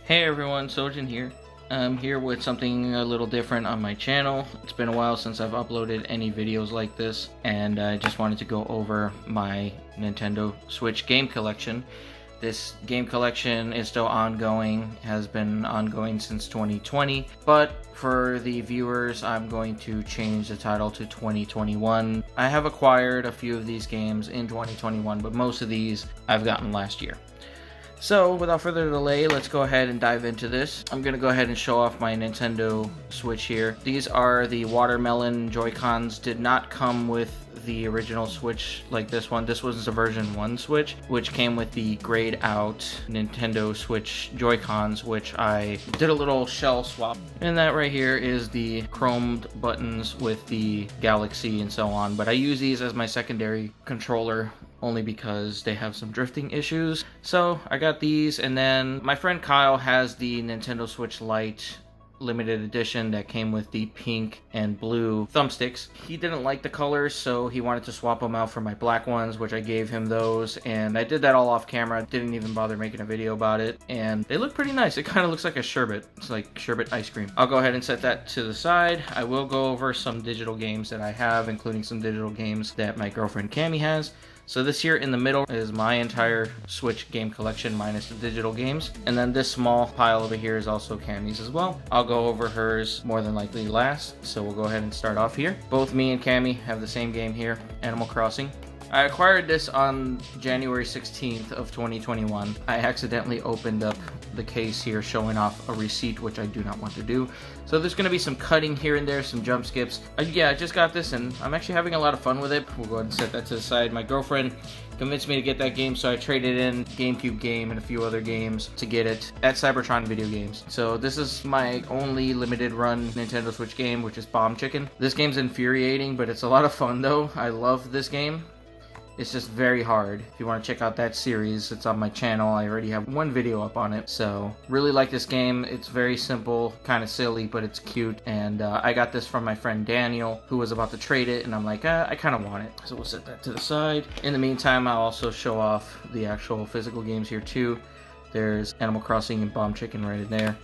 Hey everyone, Sojan here. I'm here with something a little different on my channel. It's been a while since I've uploaded any videos like this, and I just wanted to go over my Nintendo Switch game collection. This game collection is still ongoing, has been ongoing since 2020, but for the viewers, I'm going to change the title to 2021. I have acquired a few of these games in 2021, but most of these I've gotten last year. So, without further delay, let's go ahead and dive into this. I'm going to go ahead and show off my Nintendo Switch here. These are the watermelon Joy-Cons. Did not come with the original Switch like this one. This was a version 1 Switch, which came with the grayed out Nintendo Switch Joy-Cons, which I did a little shell swap. And that right here is the chromed buttons with the Galaxy and so on. But I use these as my secondary controller only because they have some drifting issues. So I got these, and then my friend Kyle has the Nintendo Switch Lite limited edition that came with the pink and blue thumbsticks. He didn't like the colors, so he wanted to swap them out for my black ones, which I gave him those, and I did that all off camera. Didn't even bother making a video about it, and they look pretty nice. It kind of looks like a sherbet. It's like sherbet ice cream. I'll go ahead and set that to the side. I will go over some digital games that I have, including some digital games that my girlfriend Cami has. So this here in the middle is my entire Switch game collection minus the digital games. And then this small pile over here is also Cami's as well. I'll go over hers more than likely last, so we'll go ahead and start off here. Both me and Cami have the same game here, Animal Crossing. I acquired this on January 16th of 2021. I accidentally opened up the case here showing off a receipt, which I do not want to do. So there's going to be some cutting here and there, some jump skips. Yeah, I just got this and I'm actually having a lot of fun with it. We'll go ahead and set that to the side. My girlfriend convinced me to get that game, so I traded in GameCube game and a few other games to get it at Cybertron Video Games. So this is my only limited run Nintendo Switch game, which is Bomb Chicken. This game's infuriating, but it's a lot of fun though. I love this game. It's just very hard. If you want to check out that series, it's on my channel. I already have one video up on it. So, really like this game. It's very simple, kind of silly, but it's cute. And I got this from my friend Daniel, who was about to trade it. And I'm like, I kind of want it. So we'll set that to the side. In the meantime, I'll also show off the actual physical games here too. There's Animal Crossing and Bomb Chicken right in there.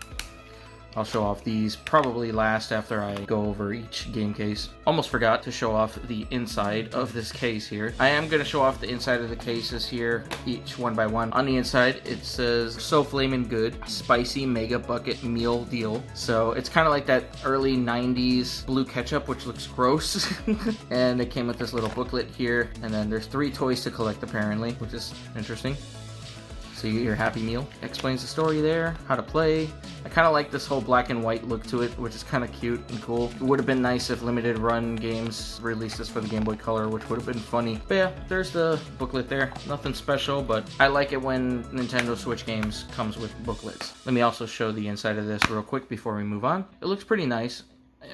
I'll show off these probably last after I go over each game case. Almost forgot to show off the inside of this case here. I am going to show off the inside of the cases here, each one by one. On the inside, it says, "So Flamin' Good, Spicy Mega Bucket Meal Deal." So it's kind of like that early 90s blue ketchup, which looks gross. And it came with this little booklet here. And then there's 3 toys to collect apparently, which is interesting. So you get your Happy Meal. Explains the story there, how to play. I kind of like this whole black and white look to it, which is kind of cute and cool. It would have been nice if limited run games released this for the Game Boy Color, which would have been funny. But yeah, there's the booklet there. Nothing special, but I like it when Nintendo Switch games comes with booklets. Let me also show the inside of this real quick before we move on. It looks pretty nice.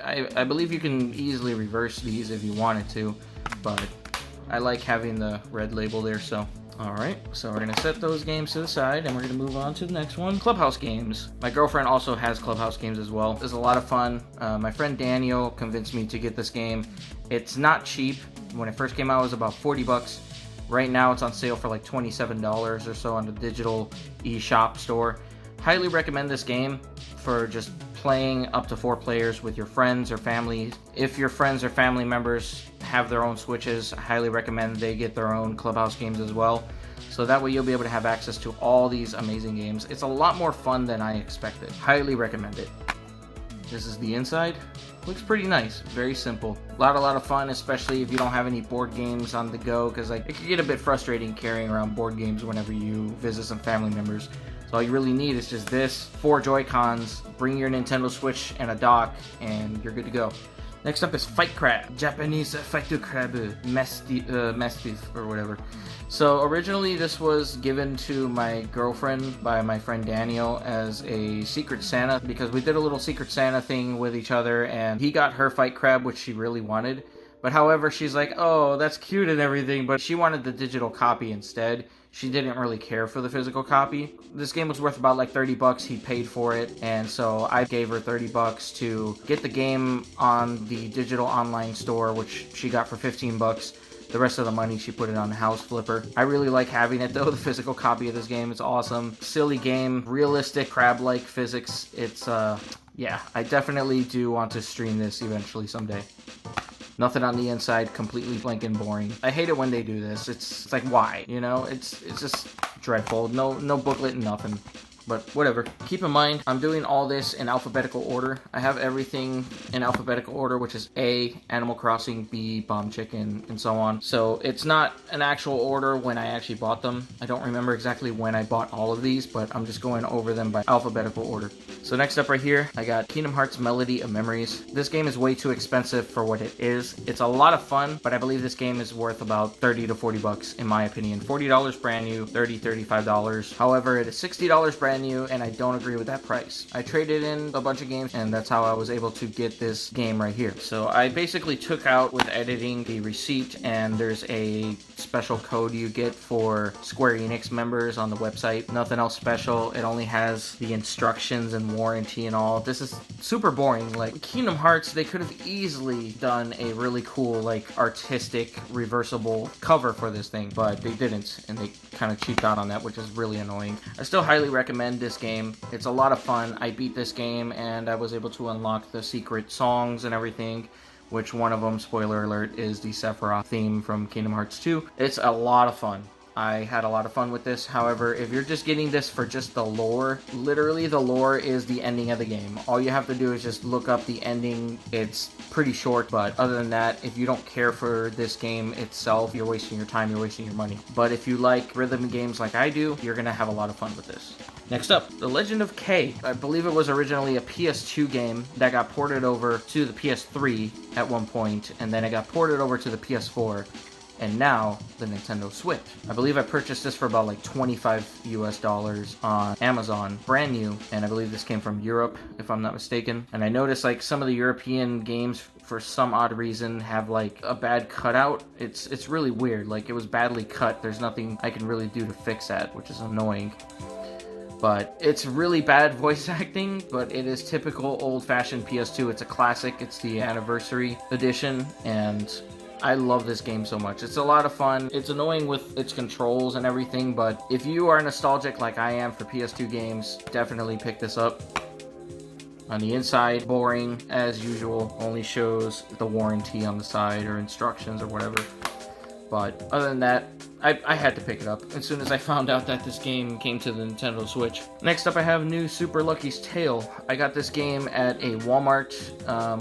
I believe you can easily reverse these if you wanted to, but I like having the red label there, so. Alright, so we're going to set those games to the side, and we're going to move on to the next one. Clubhouse games. My girlfriend also has Clubhouse games as well. It's a lot of fun. My friend Daniel convinced me to get this game. It's not cheap. When it first came out, it was about 40 bucks. Right now, it's on sale for like $27 or so on the digital eShop store. Highly recommend this game for just playing up to 4 players with your friends or family. If your friends or family members have their own Switches, I highly recommend they get their own Clubhouse games as well. So that way you'll be able to have access to all these amazing games. It's a lot more fun than I expected. Highly recommend it. This is the inside. Looks pretty nice. Very simple. A lot of fun, especially if you don't have any board games on the go, because like, it can get a bit frustrating carrying around board games whenever you visit some family members. So all you really need is just this, 4 Joy-Cons, bring your Nintendo Switch and a dock, and you're good to go. Next up is Fight Crab, Japanese Fight Crab, Mastiff, or whatever. So originally this was given to my girlfriend by my friend Daniel as a Secret Santa, because we did a little Secret Santa thing with each other, and he got her Fight Crab, which she really wanted. But however, she's like, oh, that's cute and everything, but she wanted the digital copy instead. She didn't really care for the physical copy. This game was worth about like 30 bucks. He paid for it, and so I gave her 30 bucks to get the game on the digital online store, which she got for 15 bucks. The rest of the money, she put it on House Flipper. I really like having it though, the physical copy of this game. It's awesome. Silly game, realistic crab-like physics. It's, yeah, I definitely do want to stream this eventually someday. Nothing on the inside, completely blank and boring. I hate it when they do this. It's like, why? You know, it's just dreadful. No booklet, nothing. But whatever. Keep in mind, I'm doing all this in alphabetical order. I have everything in alphabetical order, which is A, Animal Crossing, B, Bomb Chicken, and so on. So it's not an actual order when I actually bought them. I don't remember exactly when I bought all of these, but I'm just going over them by alphabetical order. So next up right here, I got Kingdom Hearts Melody of Memories. This game is way too expensive for what it is. It's a lot of fun, but I believe this game is worth about 30 to 40 bucks in my opinion. $40 brand new, $30, $35. However, it is $60 brand new, and I don't agree with that price. I traded in a bunch of games, and that's how I was able to get this game right here. So I basically took out with editing the receipt, and there's a special code you get for Square Enix members on the website. Nothing else special. It only has the instructions and warranty and all. This is super boring. Like Kingdom Hearts, they could have easily done a really cool, like, artistic, reversible cover for this thing, but they didn't, and they kind of cheaped out on that, which is really annoying. I still highly recommend this game. It's a lot of fun. I beat this game, and I was able to unlock the secret songs and everything, which one of them, spoiler alert, is the Sephiroth theme from Kingdom Hearts 2. It's a lot of fun. I had a lot of fun with this. However, if you're just getting this for just the lore, literally the lore is the ending of the game. All you have to do is just look up the ending. It's pretty short, but other than that, if you don't care for this game itself, you're wasting your time, you're wasting your money. But if you like rhythm games like I do, you're gonna have a lot of fun with this. Next up, The Legend of Kay. I believe it was originally a PS2 game that got ported over to the PS3 at one point, and then it got ported over to the PS4. And now the Nintendo Switch. I believe I purchased this for about like $25 US on Amazon, brand new, and I believe this came from Europe, if I'm not mistaken. And I noticed like some of the European games, for some odd reason, have like a bad cutout. It's really weird. Like it was badly cut. There's nothing I can really do to fix that, which is annoying. But it's really bad voice acting, but it is typical old-fashioned PS2. It's a classic. It's the anniversary edition, and I love this game so much. It's a lot of fun. It's annoying with its controls and everything, but if you are nostalgic like I am for PS2 games, definitely pick this up. On the inside, boring as usual, only shows the warranty on the side or instructions or whatever. But other than that, I had to pick it up as soon as I found out that this game came to the Nintendo Switch. Next up, I have New Super Lucky's Tale. I got this game at a Walmart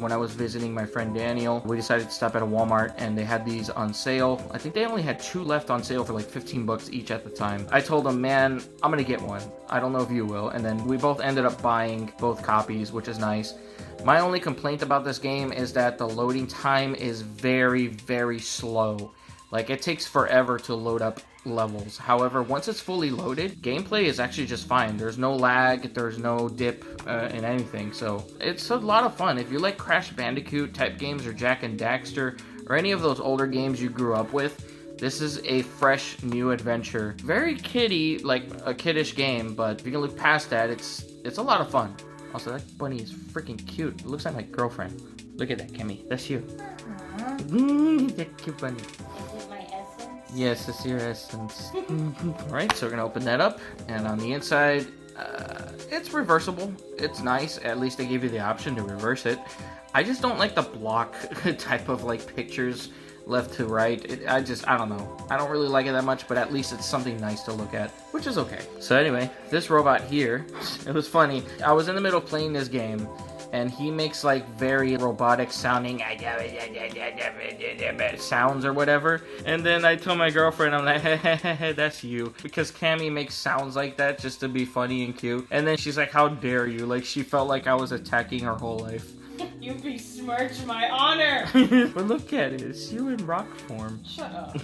when I was visiting my friend Daniel. We decided to stop at a Walmart, and they had these on sale. I think they only had 2 left on sale for like 15 bucks each at the time. I told them, man, I'm gonna get one. I don't know if you will. And then we both ended up buying both copies, which is nice. My only complaint about this game is that the loading time is very, very slow. Like, it takes forever to load up levels. However, once it's fully loaded, gameplay is actually just fine. There's no lag, there's no dip in anything, so it's a lot of fun. If you like Crash Bandicoot type games or Jak and Daxter or any of those older games you grew up with, this is a fresh new adventure. Very kiddie, like a kiddish game, but if you can look past that, it's a lot of fun. Also, that bunny is freaking cute. It looks like my girlfriend. Look at that, Cami. That's you. That cute bunny. Yes, it's your essence. Alright, so we're going to open that up. And on the inside, it's reversible. It's nice. At least they gave you the option to reverse it. I just don't like the block type of like pictures left to right. I don't know. I don't really like it that much, but at least it's something nice to look at, which is okay. So anyway, this robot here, it was funny. I was in the middle of playing this game, and he makes like very robotic sounding sounds or whatever. And then I told my girlfriend, I'm like, hey, that's you. Because Cami makes sounds like that just to be funny and cute. And then she's like, how dare you? Like, she felt like I was attacking her whole life. You besmirch my honor! But look at it, it's you in rock form. Shut up.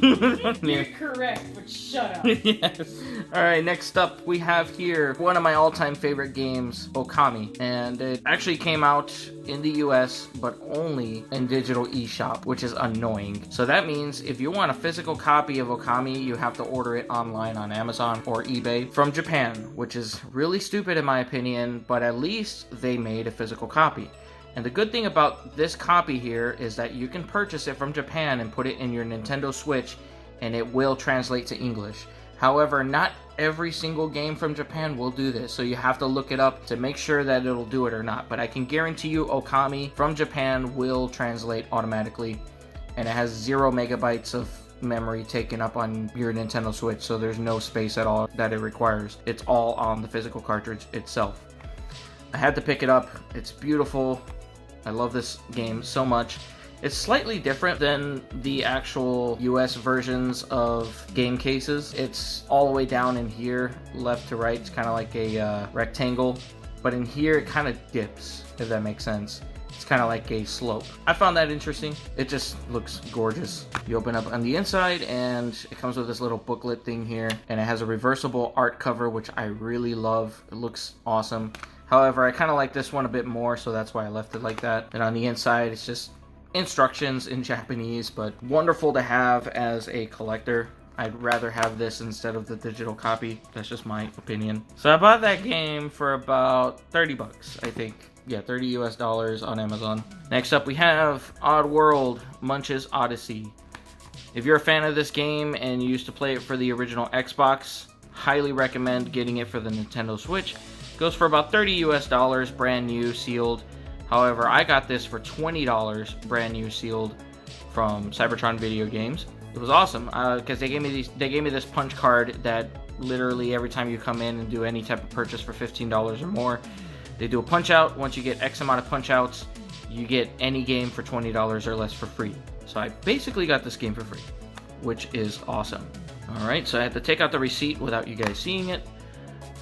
You're correct, but shut up. Yes. Alright, next up we have here one of my all-time favorite games, Okami. And it actually came out in the US, but only in digital eShop, which is annoying. So that means if you want a physical copy of Okami, you have to order it online on Amazon or eBay from Japan, which is really stupid in my opinion, but at least they made a physical copy. And the good thing about this copy here is that you can purchase it from Japan and put it in your Nintendo Switch, and it will translate to English. However, not every single game from Japan will do this, so you have to look it up to make sure that it'll do it or not. But I can guarantee you Okami from Japan will translate automatically, and it has 0 megabytes of memory taken up on your Nintendo Switch, so there's no space at all that it requires. It's all on the physical cartridge itself. I had to pick it up. It's beautiful. I love this game so much. It's slightly different than the actual US versions of game cases. It's all the way down in here, left to right. It's kind of like a rectangle, but in here it kind of dips, if that makes sense. It's kind of like a slope. I found that interesting. It just looks gorgeous. You open up on the inside and it comes with this little booklet thing here, and it has a reversible art cover, which I really love. It looks awesome. However, I kind of like this one a bit more, so that's why I left it like that. And on the inside, it's just instructions in Japanese, but wonderful to have as a collector. I'd rather have this instead of the digital copy. That's just my opinion. So I bought that game for about 30 bucks, I think. Yeah, $30 US on Amazon. Next up, we have Oddworld Munch's Odyssey. If you're a fan of this game and you used to play it for the original Xbox, highly recommend getting it for the Nintendo Switch. Goes for about $30 US, brand new, sealed. However, I got this for $20, brand new, sealed, from Cybertron Video Games. It was awesome because they gave me this punch card that literally every time you come in and do any type of purchase for $15 or more, they do a punch out. Once you get X amount of punch outs, you get any game for $20 or less for free. So I basically got this game for free, which is awesome. All right, so I had to take out the receipt without you guys seeing it.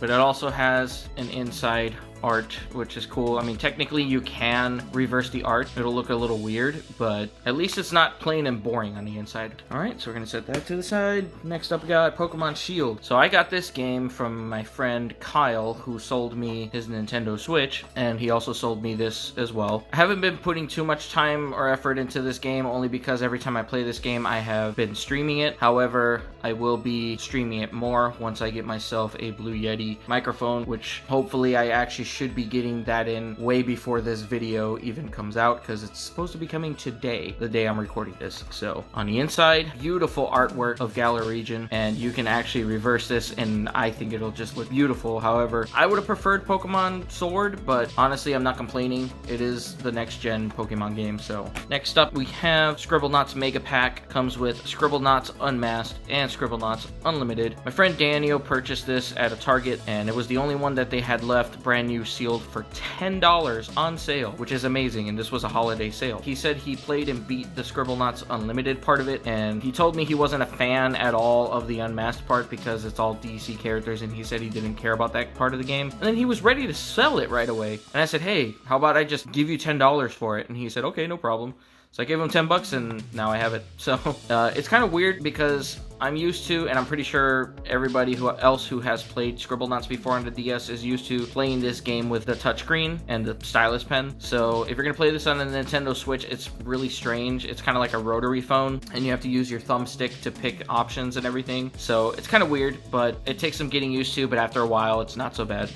But it also has an inside art, which is cool. I mean, technically you can reverse the art. It'll look a little weird, but at least it's not plain and boring on the inside. All right, so we're gonna set that to the side. Next up, we got Pokemon Shield. So I got this game from my friend Kyle, who sold me his Nintendo Switch, and he also sold me this as well. I haven't been putting too much time or effort into this game, only because every time I play this game, I have been streaming it. However, I will be streaming it more once I get myself a Blue Yeti microphone, which hopefully I actually should be getting that in way before this video even comes out, because it's supposed to be coming today, the day I'm recording this. So on the inside, beautiful artwork of Galar region, and you can actually reverse this and I think it'll just look beautiful. However, I would have preferred Pokemon Sword, but honestly I'm not complaining. It is the next gen Pokemon game. So next up we have Scribblenauts Mega Pack. Comes with Scribblenauts Unmasked and Scribblenauts Unlimited. My friend Daniel purchased this at a Target, and it was the only one that they had left, brand new, sealed, for $10 on sale, which is amazing, and this was a holiday sale. He said he played and beat the Scribblenauts Unlimited part of it, and he told me he wasn't a fan at all of the Unmasked part because it's all DC characters, and he said he didn't care about that part of the game. And then he was ready to sell it right away, and I said, hey, how about I just give you $10 for it? And he said, okay, no problem. So I gave him 10 bucks and now I have it. So it's kind of weird because I'm used to, and I'm pretty sure everybody else who has played Scribblenauts before on the DS is used to playing this game with the touchscreen and the stylus pen. So if you're going to play this on the Nintendo Switch, it's really strange. It's kind of like a rotary phone, and you have to use your thumbstick to pick options and everything. So it's kind of weird, but it takes some getting used to, but after a while, it's not so bad.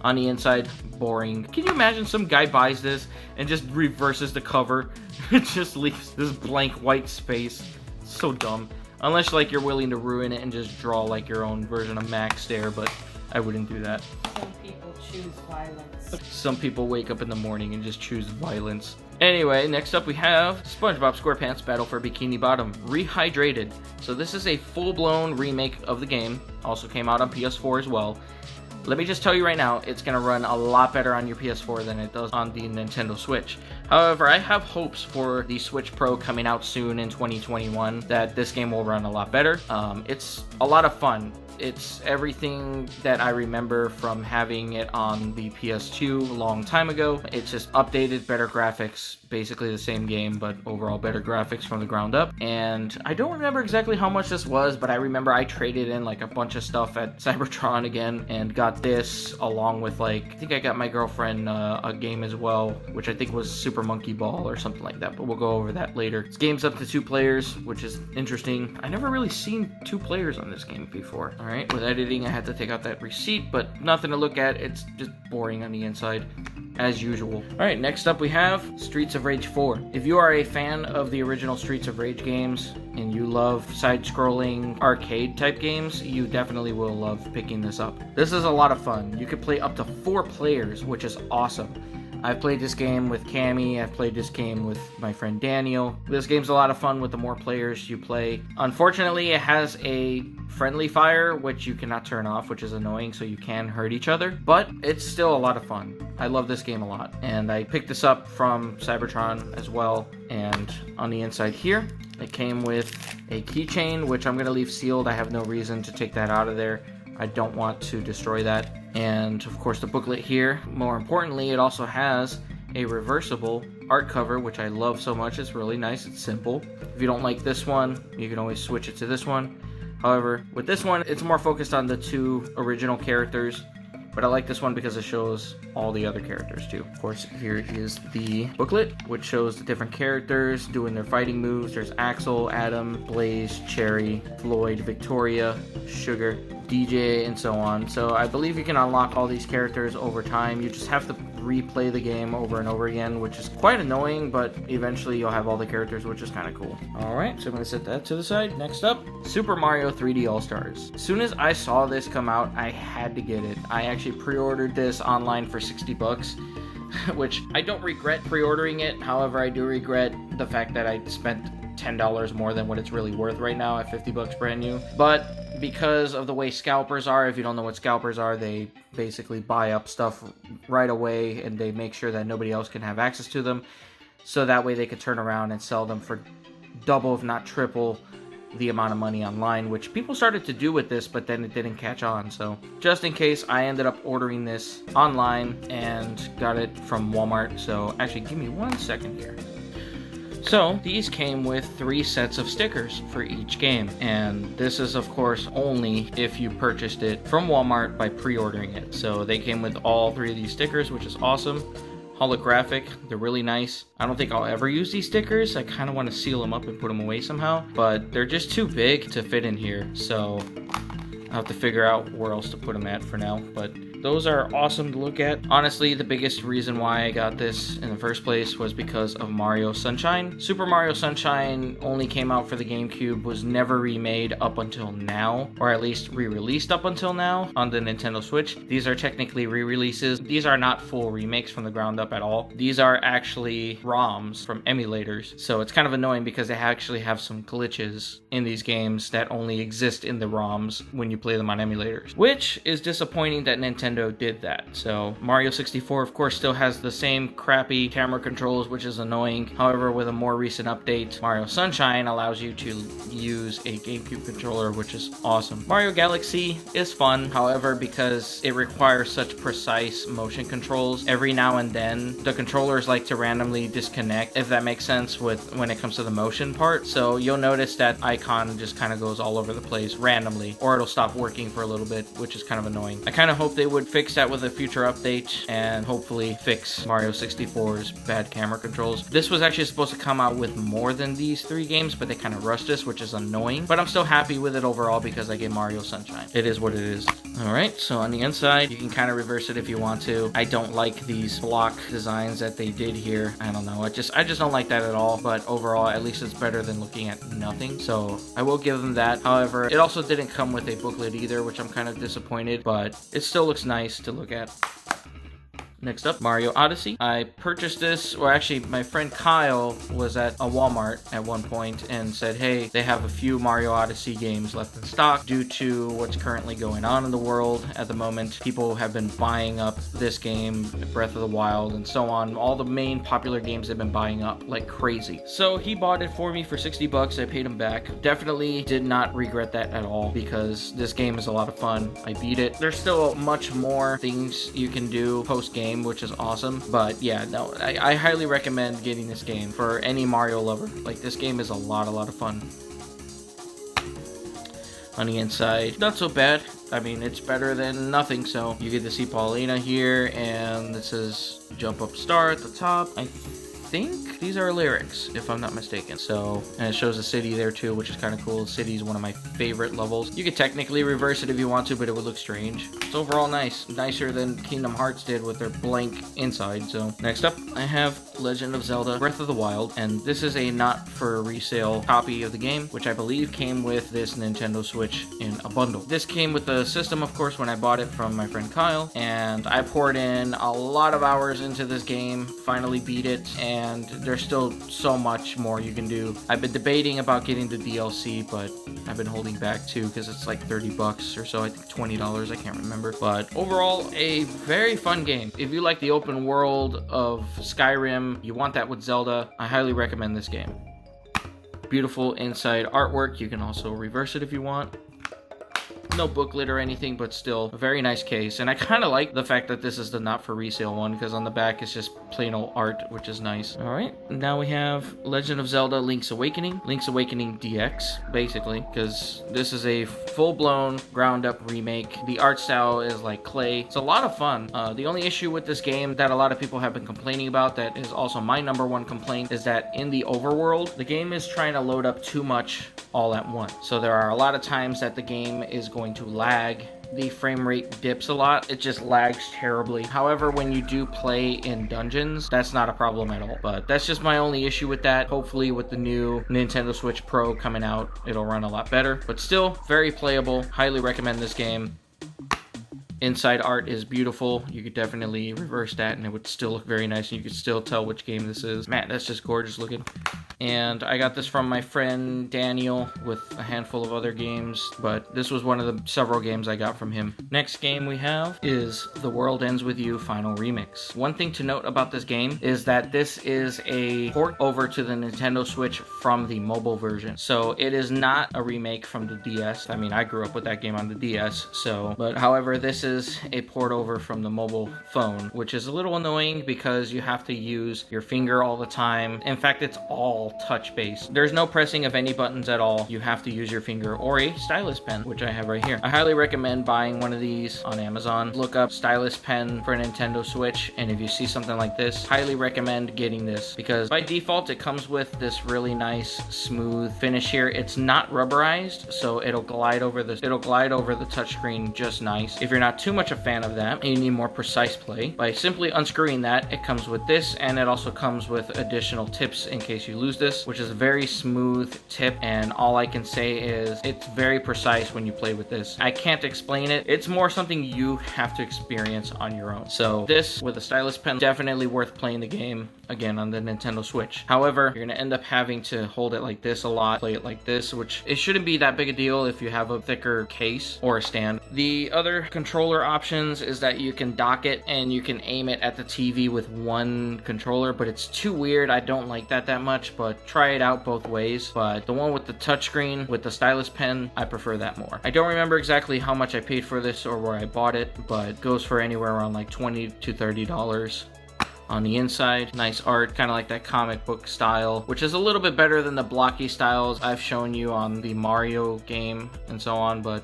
On the inside, boring. Can you imagine some guy buys this and just reverses the cover? It just leaves this blank white space. It's so dumb. Unless like you're willing to ruin it and just draw like your own version of Max there, but I wouldn't do that. Some people choose violence. Some people wake up in the morning and just choose violence. Anyway, next up we have SpongeBob SquarePants Battle for Bikini Bottom Rehydrated. So this is a full-blown remake of the game. Also came out on PS4 as well. Let me just tell you right now, it's going to run a lot better on your PS4 than it does on the Nintendo Switch. However, I have hopes for the Switch Pro coming out soon in 2021 that this game will run a lot better. It's a lot of fun. It's everything that I remember from having it on the PS2 a long time ago. It's just updated, better graphics, basically the same game, but overall better graphics from the ground up. And I don't remember exactly how much this was, but I remember I traded in like a bunch of stuff at Cybertron again and got this along with like, I think I got my girlfriend a game as well, which I think was Super Monkey Ball or something like that, but we'll go over that later. This game's up to 2 players, which is interesting. I never really seen 2 players on this game before. Alright, with editing I had to take out that receipt, but nothing to look at. It's just boring on the inside. as usual. Alright, next up we have Streets of Rage 4. If you are a fan of the original Streets of Rage games, and you love side-scrolling arcade type games, you definitely will love picking this up. This is a lot of fun. You can play up to 4 players, which is awesome. I've played this game with Cami, I've played this game with my friend Daniel. This game's a lot of fun with the more players you play. Unfortunately, it has a friendly fire, which you cannot turn off, which is annoying, so you can hurt each other. But it's still a lot of fun. I love this game a lot. And I picked this up from Cybertron as well. And on the inside here, it came with a keychain, which I'm going to leave sealed. I have no reason to take that out of there. I don't want to destroy that. And of course the booklet here. More importantly, it also has a reversible art cover, which I love so much. It's really nice. It's simple. If you don't like this one, you can always switch it to this one. However, with this one, it's more focused on the 2 original characters. But I like this one because it shows all the other characters too. Of course, here is the booklet, which shows the different characters doing their fighting moves. There's Axel, Adam, Blaze, Cherry, Floyd, Victoria, Sugar, DJ, and so on. So I believe you can unlock all these characters over time. You just have to replay the game over and over again, which is quite annoying, but eventually you'll have all the characters, which is kind of cool. Alright, so I'm going to set that to the side. Next up, Super Mario 3D All-Stars. As soon as I saw this come out, I had to get it. I actually pre-ordered this online for 60 bucks, which I don't regret pre-ordering it. However, I do regret the fact that I spent $10 more than what it's really worth right now at 50 bucks brand new. But because of the way scalpers are, if you don't know what scalpers are, they basically buy up stuff right away and they make sure that nobody else can have access to them, so that way they could turn around and sell them for double if not triple the amount of money online, which people started to do with this, but then it didn't catch on. So just in case, I ended up ordering this online and got it from Walmart. So actually, give me 1 second here. So these came with 3 sets of stickers for each game, and this is of course only if you purchased it from Walmart by pre-ordering it. So they came with all 3 of these stickers, which is awesome. Holographic, they're really nice. I don't think I'll ever use these stickers. I kind of want to seal them up and put them away somehow, but they're just too big to fit in here, so I'll have to figure out where else to put them at for now. But those are awesome to look at. Honestly, the biggest reason why I got this in the first place was because of Mario Sunshine. Super Mario Sunshine only came out for the GameCube, was never remade up until now, or at least re-released up until now on the Nintendo Switch. These are technically re-releases. These are not full remakes from the ground up at all. These are actually ROMs from emulators. So it's kind of annoying because they actually have some glitches in these games that only exist in the ROMs when you play them on emulators, which is disappointing that Nintendo did that. So Mario 64 of course still has the same crappy camera controls, which is annoying. However, with a more recent update, Mario Sunshine allows you to use a GameCube controller, which is awesome. Mario Galaxy is fun, however, because it requires such precise motion controls, every now and then the controllers like to randomly disconnect, if that makes sense, with when it comes to the motion part. So you'll notice that icon just kind of goes all over the place randomly, or it'll stop working for a little bit, which is kind of annoying. I kind of hope they would fix that with a future update and hopefully fix Mario 64's bad camera controls. This was actually supposed to come out with more than these 3 games, but they kind of rushed this, which is annoying. But I'm still happy with it overall because I get Mario Sunshine. It is what it is. Alright, so on the inside, you can kind of reverse it if you want to. I don't like these block designs that they did here. I don't know. I just don't like that at all. But overall, at least it's better than looking at nothing. So I will give them that. However, it also didn't come with a booklet either, which I'm kind of disappointed, but it still looks nice to look at. Next up, Mario Odyssey. I purchased this, or actually my friend Kyle was at a Walmart at one point and said, hey, they have a few Mario Odyssey games left in stock due to what's currently going on in the world at the moment. People have been buying up this game, Breath of the Wild, and so on. All the main popular games they've been buying up like crazy. So he bought it for me for 60 bucks. I paid him back. Definitely did not regret that at all because this game is a lot of fun. I beat it. There's still much more things you can do post-game, which is awesome. But yeah, no, I highly recommend getting this game for any Mario lover. Like, this game is a lot of fun. On the inside, not so bad. I mean, it's better than nothing. So you get to see Paulina here, and this is jump up star at the top. I think these are lyrics, if I'm not mistaken. So, and it shows a city there too, which is kind of cool. The city is one of my favorite levels. You could technically reverse it if you want to, but it would look strange. It's overall nice. Nicer than Kingdom Hearts did with their blank inside. So, next up, I have Legend of Zelda Breath of the Wild, and this is a not for resale copy of the game, which I believe came with this Nintendo Switch in a bundle. This came with the system, of course, when I bought it from my friend Kyle, and I poured in a lot of hours into this game, finally beat it, and there's still so much more you can do. I've been debating about getting the DLC, but I've been holding back too because it's like $30 or so. I think $20, I can't remember. But overall, a very fun game. If you like the open world of Skyrim, you want that with Zelda, I highly recommend this game. Beautiful inside artwork. You can also reverse it if you want. No booklet or anything, but still a very nice case. And I kind of like the fact that this is the not for resale one, because on the back it's just plain old art, which is nice. All right, now we have Legend of Zelda Link's Awakening. Link's Awakening DX, basically, because this is a full-blown ground-up remake. The art style is like clay. It's a lot of fun. The only issue with this game that a lot of people have been complaining about, that is also my #1 complaint, is that in the overworld, the game is trying to load up too much all at once. So there are a lot of times that the game is going to lag. The frame rate dips a lot. It just lags terribly. However, when you do play in dungeons, that's not a problem at all. But that's just my only issue with that. Hopefully with the new Nintendo Switch Pro coming out, it'll run a lot better. But still, very playable. Highly recommend this game. Inside art is beautiful. You could definitely reverse that and it would still look very nice. And you could still tell which game this is. Man, that's just gorgeous looking. And I got this from my friend Daniel with a handful of other games, but this was one of the several games I got from him. Next game we have is The World Ends With You Final Remix. One thing to note about this game is that this is a port over to the Nintendo Switch from the mobile version. So it is not a remake from the DS. I mean, I grew up with that game on the DS, so, but however, this is a port over from the mobile phone, which is a little annoying because you have to use your finger all the time. In fact, it's all touch based. There's no pressing of any buttons at all. You have to use your finger or a stylus pen, which I have right here. I highly recommend buying one of these on Amazon. Look up stylus pen for Nintendo Switch, and if you see something like this, highly recommend getting this because by default it comes with this really nice smooth finish here. It's not rubberized, so it'll glide over the touchscreen just nice. If you're not too much a fan of that and you need more precise play, by simply unscrewing that, it comes with this, and it also comes with additional tips in case you lose this, which is a very smooth tip, and all I can say is it's very precise when you play with this. I can't explain it. It's more something you have to experience on your own. So this with a stylus pen, definitely worth playing the game again on the Nintendo Switch. However, you're gonna end up having to hold it like this a lot, play it like this, which it shouldn't be that big a deal if you have a thicker case or a stand. The other controller options is that you can dock it and you can aim it at the TV with one controller, but it's too weird. I don't like that much, but try it out both ways. But the one with the touchscreen with the stylus pen, I prefer that more. I don't remember exactly how much I paid for this or where I bought it, but it goes for anywhere around like $20 to $30. On the inside, nice art, kind of like that comic book style, which is a little bit better than the blocky styles I've shown you on the Mario game and so on, but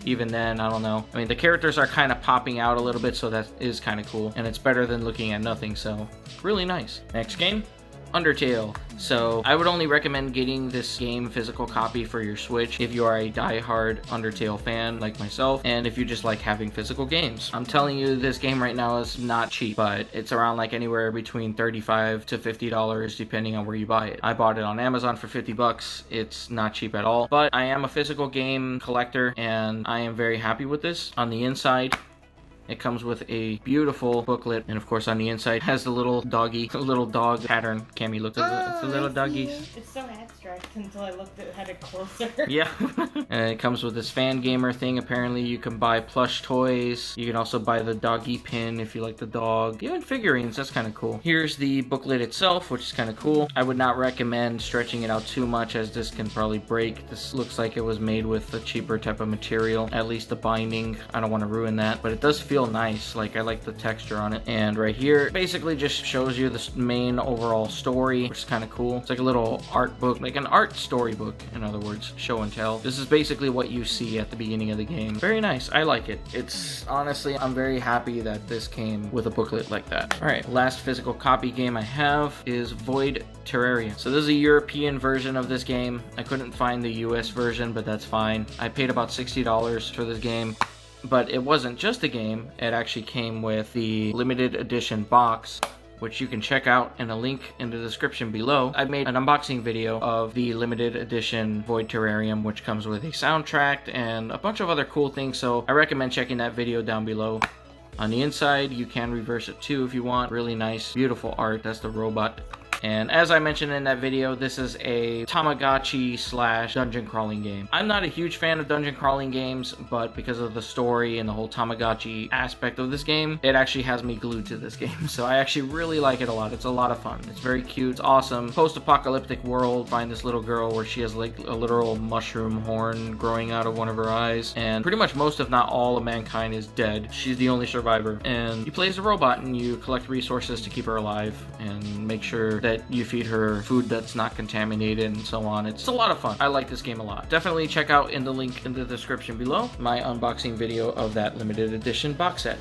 even then, I don't know. I mean, the characters are kind of popping out a little bit, so that is kind of cool, and it's better than looking at nothing, so really nice. Next game, Undertale. So I would only recommend getting this game physical copy for your Switch if you are a die-hard Undertale fan like myself, and if you just like having physical games. I'm telling you, this game right now is not cheap, but it's around like anywhere between $35 to $50 depending on where you buy it. I bought it on Amazon for $50. It's not cheap at all, but I am a physical game collector and I am very happy with this. On the inside, it comes with a beautiful booklet, and of course on the inside has the little doggy, the little dog pattern. Cami, look at the little doggies. It's so abstract until I looked at it closer. Yeah. And it comes with this fan gamer thing. Apparently you can buy plush toys. You can also buy the doggy pin if you like the dog. Even figurines, that's kind of cool. Here's the booklet itself, which is kind of cool. I would not recommend stretching it out too much as this can probably break. This looks like it was made with a cheaper type of material, at least the binding. I don't want to ruin that, but it does feel feel nice. Like, I like the texture on it. And right here basically just shows you the main overall story, which is kind of cool. It's like a little art book, like an art storybook, in other words, show and tell. This is basically what you see at the beginning of the game. Very nice. I like it. It's honestly, I'm very happy that this came with a booklet like that. All right, last physical copy game I have is Void Terrarium. So this is a European version of this game. I couldn't find the US version, but that's fine. I paid about $60 for this game. But it wasn't just a game, it actually came with the limited edition box, which you can check out in a link in the description below. I made an unboxing video of the limited edition Void Terrarium, which comes with a soundtrack and a bunch of other cool things, so I recommend checking that video down below. On the inside, you can reverse it too if you want. Really nice, beautiful art. That's the robot. And as I mentioned in that video, this is a Tamagotchi / dungeon crawling game. I'm not a huge fan of dungeon crawling games, but because of the story and the whole Tamagotchi aspect of this game, it actually has me glued to this game. So I actually really like it a lot. It's a lot of fun. It's very cute. It's awesome. Post-apocalyptic world. Find this little girl where she has like a literal mushroom horn growing out of one of her eyes. And pretty much most, if not all, of mankind is dead. She's the only survivor. And you play as a robot and you collect resources to keep her alive and make sure that you feed her food that's not contaminated and so on. It's a lot of fun. I like this game a lot. Definitely check out in the link in the description below my unboxing video of that limited edition box set.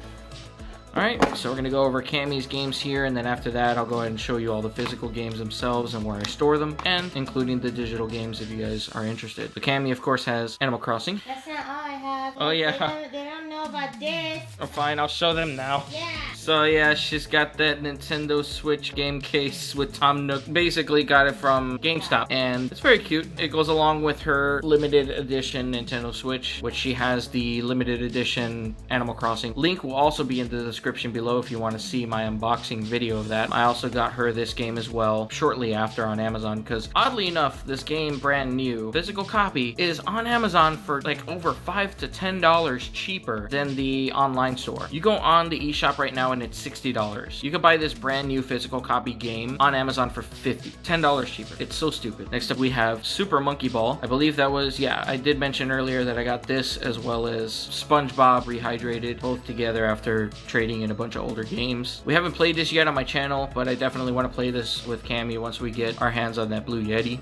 Alright, so we're going to go over Camy's games here, and then after that I'll go ahead and show you all the physical games themselves and where I store them, and including the digital games if you guys are interested. The Camy, of course, has Animal Crossing. That's not all I have. Oh, yeah. They don't know about this. Oh, fine, I'll show them now. Yeah. So yeah, she's got that Nintendo Switch game case with Tom Nook. Basically got it from GameStop, and it's very cute. It goes along with her limited edition Nintendo Switch, which she has the limited edition Animal Crossing. Link will also be in the description below if you want to see my unboxing video of that. I also got her this game as well shortly after on Amazon, because oddly enough, this game, brand new, physical copy, is on Amazon for like over $5 to $10 cheaper than the online store. You go on the eShop right now and it's $60. You could buy this brand new physical copy game on Amazon for $10 cheaper. It's so stupid. Next up we have Super Monkey Ball. I believe that was, yeah, I did mention earlier that I got this as well as SpongeBob Rehydrated, both together after trading in a bunch of older games. We haven't played this yet on my channel, but I definitely want to play this with Camy once we get our hands on that Blue Yeti.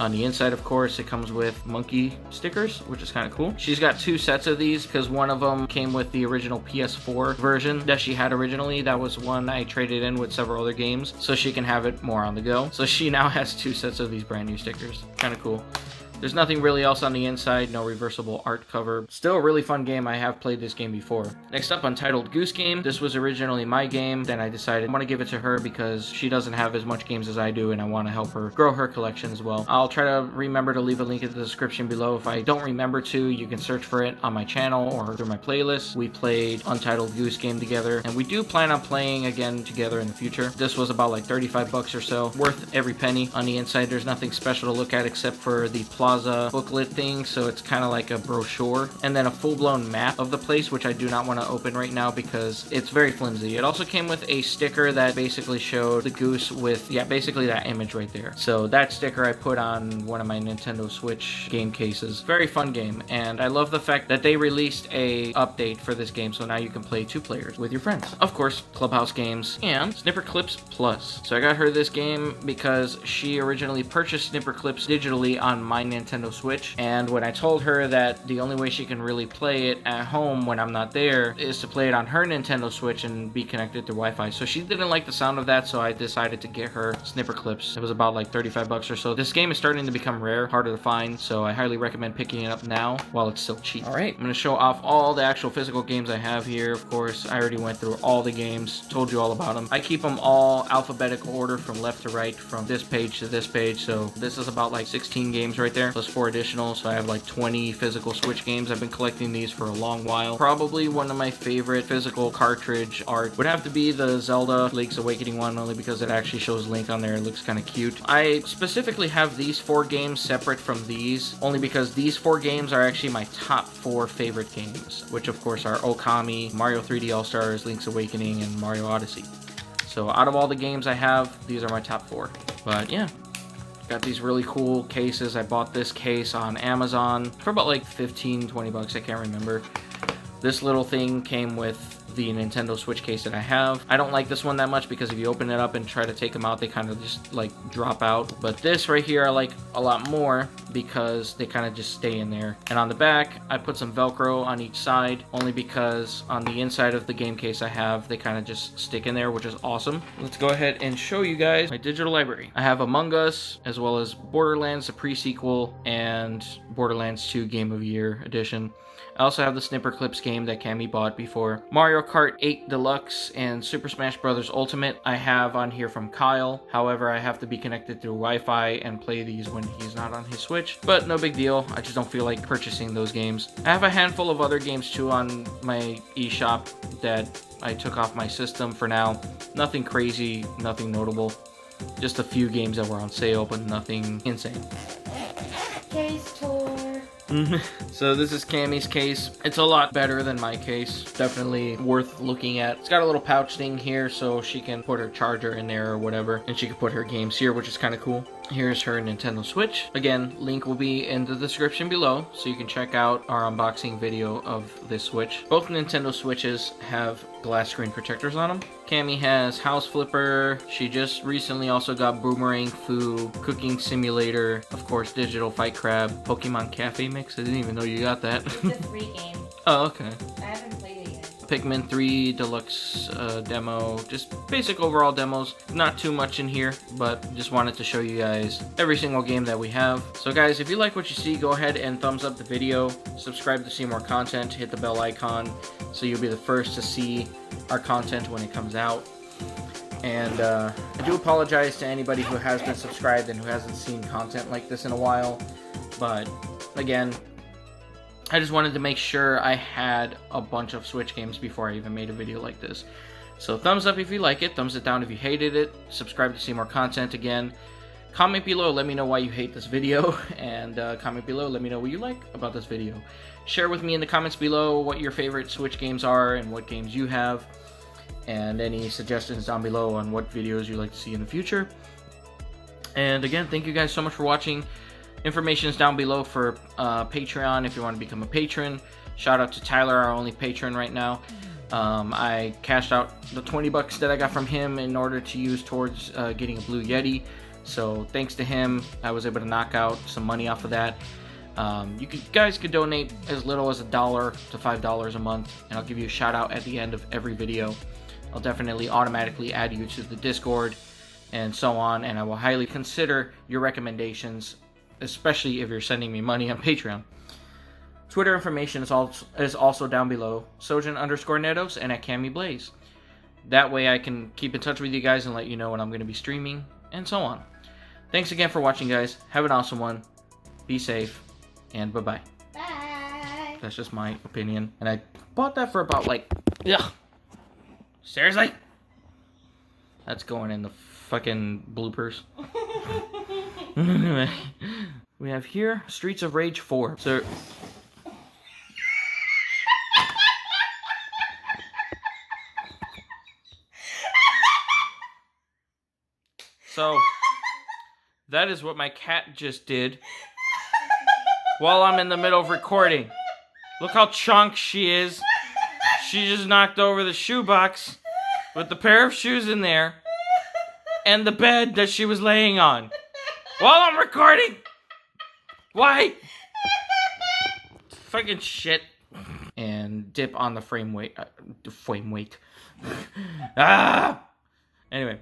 On the inside, of course, it comes with monkey stickers, which is kind of cool. She's got two sets of these because one of them came with the original PS4 version that she had originally. That was one I traded in with several other games, so she can have it more on the go. So she now has two sets of these brand new stickers. Kind of cool. There's nothing really else on the inside, no reversible art cover. Still a really fun game. I have played this game before. Next up, Untitled Goose Game. This was originally my game. Then I decided I want to give it to her because she doesn't have as much games as I do and I want to help her grow her collection as well. I'll try to remember to leave a link in the description below. If I don't remember to, you can search for it on my channel or through my playlist. We played Untitled Goose Game together and we do plan on playing again together in the future. This was about like 35 bucks or so. Worth every penny. On the inside, there's nothing special to look at except for the Plaza booklet thing, so it's kind of like a brochure, and then a full-blown map of the place, which I do not want to open right now because it's very flimsy. It also came with a sticker that basically showed the goose with, yeah, basically that image right there. So that sticker I put on one of my Nintendo Switch game cases. Very fun game, and I love the fact that they released a update for this game, so now you can play 2 players with your friends. Of course, Clubhouse games and Snipper Clips Plus. So I got her this game because she originally purchased Snipper Clips digitally on my Nintendo Switch, and when I told her that the only way she can really play it at home when I'm not there is to play it on her Nintendo Switch and be connected to Wi-Fi, so she didn't like the sound of that, so I decided to get her Snipper Clips. It was about like 35 bucks or so. This game is starting to become rare, harder to find, so I highly recommend picking it up now while it's still cheap. Alright, I'm going to show off all the actual physical games I have here. Of course, I already went through all the games, told you all about them. I keep them all alphabetical order from left to right, from this page to this page, so this is about like 16 games right there, plus 4 additional, so I have like 20 physical Switch games. I've been collecting these for a long while. Probably one of my favorite physical cartridge art would have to be the Zelda Link's Awakening one, only because it actually shows Link on there. It looks kind of cute. I specifically have these 4 games separate from these, only because these 4 games are actually my top 4 favorite games, which of course are Okami, Mario 3D All-Stars, Link's Awakening, and Mario Odyssey. So out of all the games I have, these are my top 4. But yeah. Got these really cool cases. I bought this case on Amazon for about like 15, 20 bucks. I can't remember. This little thing came with the Nintendo Switch case that I have. I don't like this one that much because if you open it up and try to take them out, they kind of just like drop out. But this right here I like a lot more because they kind of just stay in there. And on the back, I put some Velcro on each side, only because on the inside of the game case I have, they kind of just stick in there, which is awesome. Let's go ahead and show you guys my digital library. I have Among Us, as well as Borderlands, the pre-sequel, and Borderlands 2 Game of Year Edition. I also have the Snipper Clips game that Cami bought before. Mario Kart 8 Deluxe and Super Smash Bros. Ultimate I have on here from Kyle. However, I have to be connected through Wi-Fi and play these when he's not on his Switch. But no big deal. I just don't feel like purchasing those games. I have a handful of other games too on my eShop that I took off my system for now. Nothing crazy, nothing notable. Just a few games that were on sale, but nothing insane. Case tour. So this is Cami's case. It's a lot better than my case. Definitely worth looking at. It's got a little pouch thing here so she can put her charger in there or whatever. And she can put her games here, which is kind of cool. Here's her Nintendo Switch. Again, link will be in the description below so you can check out our unboxing video of this Switch. Both Nintendo Switches have glass screen protectors on them. Cami has House Flipper. She just recently also got Boomerang Fu, Cooking Simulator, of course Digital Fight Crab, Pokemon Cafe Mix. I didn't even know you got that. It's a free game. Oh, okay. I haven't played it yet. Pikmin 3 Deluxe demo. Just basic overall demos. Not too much in here, but just wanted to show you guys every single game that we have. So guys, if you like what you see, go ahead and thumbs up the video. Subscribe to see more content. Hit the bell icon so you'll be the first to see our content when it comes out. And I do apologize to anybody who has been subscribed and who hasn't seen content like this in a while. But again, I just wanted to make sure I had a bunch of Switch games before I even made a video like this. So thumbs up if you like it, thumbs it down if you hated it, subscribe to see more content again. Comment below, let me know why you hate this video, and comment below, let me know what you like about this video. Share with me in the comments below what your favorite Switch games are and what games you have, and any suggestions down below on what videos you'd like to see in the future. And again, thank you guys so much for watching. Information is down below for Patreon if you want to become a patron. Shout out to Tyler, our only patron right now. I cashed out the 20 bucks that I got from him in order to use towards getting a Blue Yeti. So thanks to him, I was able to knock out some money off of that. You guys could donate as little as $1 to $5 a month, and I'll give you a shout out at the end of every video. I'll definitely automatically add you to the Discord and so on, and I will highly consider your recommendations, especially if you're sending me money on Patreon. Twitter information is also down below, Sojan_Netos and at Cami Blaze. That way I can keep in touch with you guys and let you know when I'm going to be streaming, and so on. Thanks again for watching, guys. Have an awesome one. Be safe, and bye-bye. Bye. That's just my opinion. And I bought that for about like, ugh. Seriously? That's going in the fucking bloopers. Anyway, we have here Streets of Rage 4. So that is what my cat just did while I'm in the middle of recording. Look how chunk she is. She just knocked over the shoebox with the pair of shoes in there and the bed that she was laying on while I'm recording. Why? Fucking shit. And dip on the frame weight. Ah! Anyway.